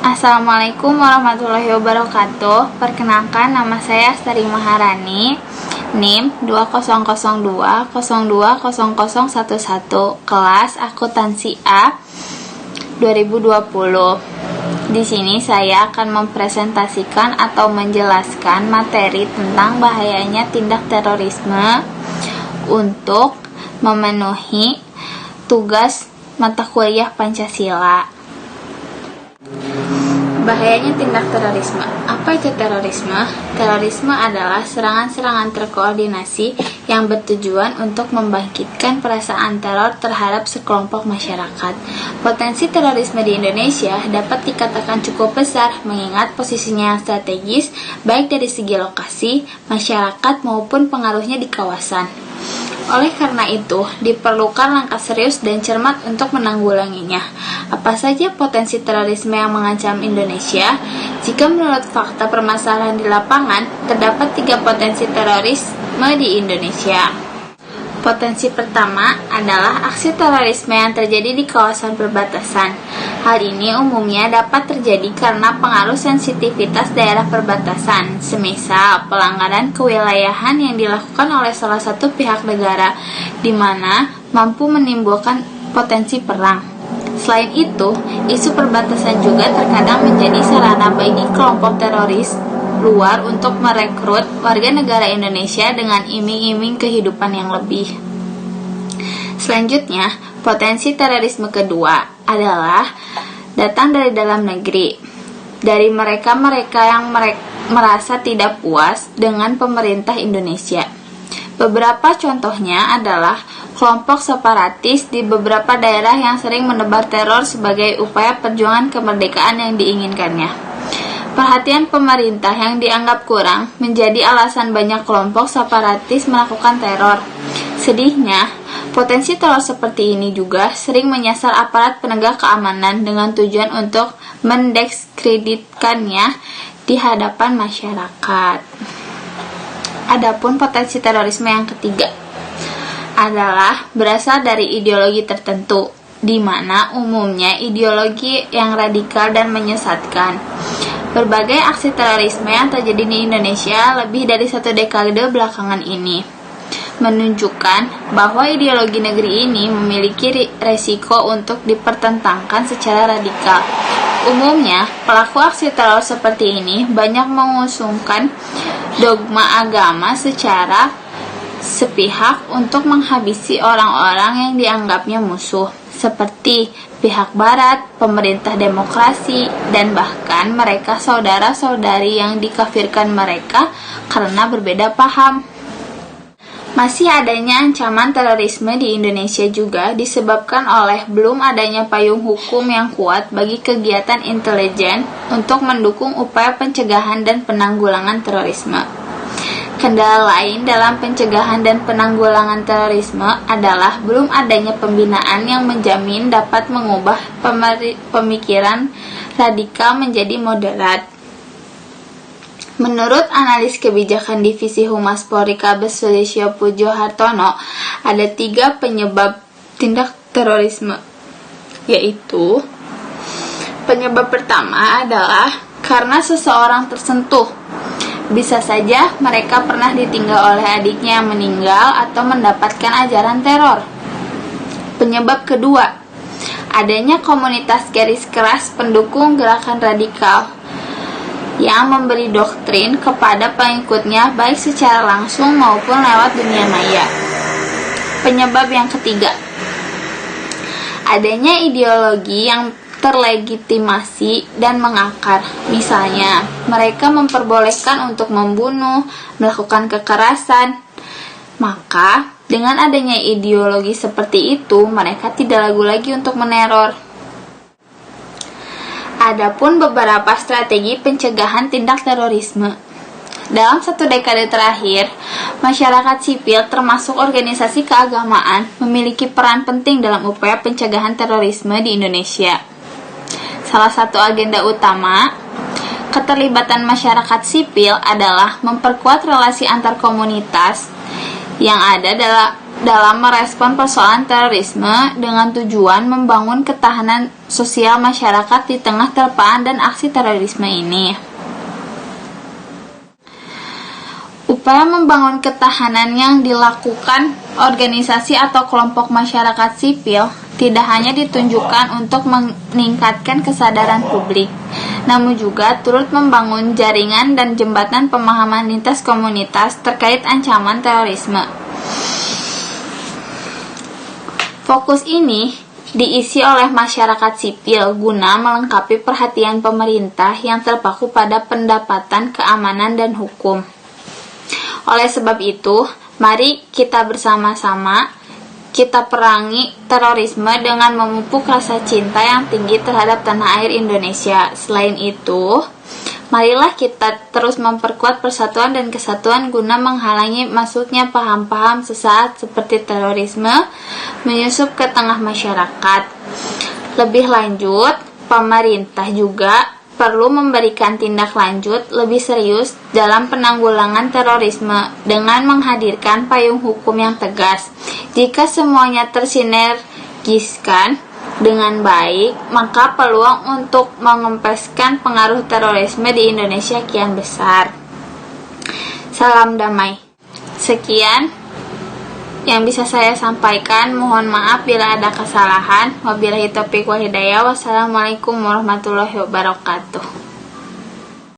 Assalamualaikum warahmatullahi wabarakatuh. Perkenalkan, nama saya Astari Maharani, NIM 2002020011, kelas akuntansi A 2020. Di sini saya akan mempresentasikan atau menjelaskan materi tentang bahayanya tindak terorisme untuk memenuhi tugas mata kuliah Pancasila. Bahayanya tindak terorisme. Apa itu terorisme? Terorisme adalah serangan-serangan terkoordinasi yang bertujuan untuk membangkitkan perasaan teror terhadap sekelompok masyarakat. Potensi terorisme di Indonesia dapat dikatakan cukup besar mengingat posisinya yang strategis baik dari segi lokasi, masyarakat maupun pengaruhnya di kawasan. Oleh karena itu, diperlukan langkah serius dan cermat untuk menanggulanginya. Apa saja potensi terorisme yang mengancam Indonesia? Jika menurut fakta permasalahan di lapangan, terdapat 3 potensi terorisme di Indonesia. Potensi pertama adalah aksi terorisme yang terjadi di kawasan perbatasan. Hal ini umumnya dapat terjadi karena pengaruh sensitivitas daerah perbatasan, semisal pelanggaran kewilayahan yang dilakukan oleh salah satu pihak negara, di mana mampu menimbulkan potensi perang. Selain itu, isu perbatasan juga terkadang menjadi sarana bagi kelompok teroris luar untuk merekrut warga negara Indonesia dengan iming-iming kehidupan yang lebih. Selanjutnya, potensi terorisme kedua adalah datang dari dalam negeri, dari mereka-mereka yang merasa tidak puas dengan pemerintah Indonesia. Beberapa contohnya adalah kelompok separatis di beberapa daerah yang sering menebar teror sebagai upaya perjuangan kemerdekaan yang diinginkannya. Perhatian pemerintah yang dianggap kurang menjadi alasan banyak kelompok separatis melakukan teror. Sedihnya, potensi teror seperti ini juga sering menyasar aparat penegak keamanan dengan tujuan untuk mendiskreditkannya di hadapan masyarakat. Adapun potensi terorisme yang ketiga adalah berasal dari ideologi tertentu, di mana umumnya ideologi yang radikal dan menyesatkan. Berbagai aksi terorisme yang terjadi di Indonesia lebih dari 1 dekade belakangan ini menunjukkan bahwa ideologi negeri ini memiliki resiko untuk dipertentangkan secara radikal. Umumnya, pelaku aksi teror seperti ini banyak mengusungkan dogma agama secara sepihak untuk menghabisi orang-orang yang dianggapnya musuh, seperti pihak barat, pemerintah demokrasi, dan bahkan mereka saudara-saudari yang dikafirkan mereka karena berbeda paham. Masih adanya ancaman terorisme di Indonesia juga disebabkan oleh belum adanya payung hukum yang kuat bagi kegiatan intelijen untuk mendukung upaya pencegahan dan penanggulangan terorisme. Kendala lain dalam pencegahan dan penanggulangan terorisme adalah belum adanya pembinaan yang menjamin dapat mengubah pemikiran radikal menjadi moderat. Menurut analis kebijakan Divisi Humas Polri Kabes Sulistyo Pujo Hartono, ada 3 penyebab tindak terorisme, yaitu penyebab pertama adalah karena seseorang tersentuh. Bisa saja mereka pernah ditinggal oleh adiknya yang meninggal atau mendapatkan ajaran teror. Penyebab kedua, adanya komunitas garis keras pendukung gerakan radikal yang memberi doktrin kepada pengikutnya baik secara langsung maupun lewat dunia maya. Penyebab yang ketiga, adanya ideologi yang terlegitimasi dan mengakar. Misalnya, mereka memperbolehkan untuk membunuh, melakukan kekerasan. Maka, dengan adanya ideologi seperti itu, mereka tidak ragu lagi untuk meneror. Adapun beberapa strategi pencegahan tindak terorisme. Dalam 1 dekade terakhir, masyarakat sipil termasuk organisasi keagamaan memiliki peran penting dalam upaya pencegahan terorisme di Indonesia. Salah satu agenda utama keterlibatan masyarakat sipil adalah memperkuat relasi antar komunitas yang ada dalam dalam merespon persoalan terorisme dengan tujuan membangun ketahanan sosial masyarakat di tengah terpaan dan aksi terorisme ini. Upaya membangun ketahanan yang dilakukan organisasi atau kelompok masyarakat sipil tidak hanya ditunjukkan untuk meningkatkan kesadaran publik, namun juga turut membangun jaringan dan jembatan pemahaman lintas komunitas terkait ancaman terorisme. Fokus ini diisi oleh masyarakat sipil guna melengkapi perhatian pemerintah yang terpaku pada pendapatan keamanan dan hukum. Oleh sebab itu, mari kita bersama-sama kita perangi terorisme dengan memupuk rasa cinta yang tinggi terhadap tanah air Indonesia. Selain itu, marilah kita terus memperkuat persatuan dan kesatuan guna menghalangi masuknya paham-paham sesat seperti terorisme menyusup ke tengah masyarakat. Lebih lanjut, pemerintah juga perlu memberikan tindak lanjut lebih serius dalam penanggulangan terorisme dengan menghadirkan payung hukum yang tegas. Jika semuanya tersinergiskan dengan baik, maka peluang untuk mengempeskan pengaruh terorisme di Indonesia kian besar. Salam damai. Sekian yang bisa saya sampaikan. Mohon maaf bila ada kesalahan. Wabillahi taufiq wal hidayah. Wassalamualaikum warahmatullahi wabarakatuh.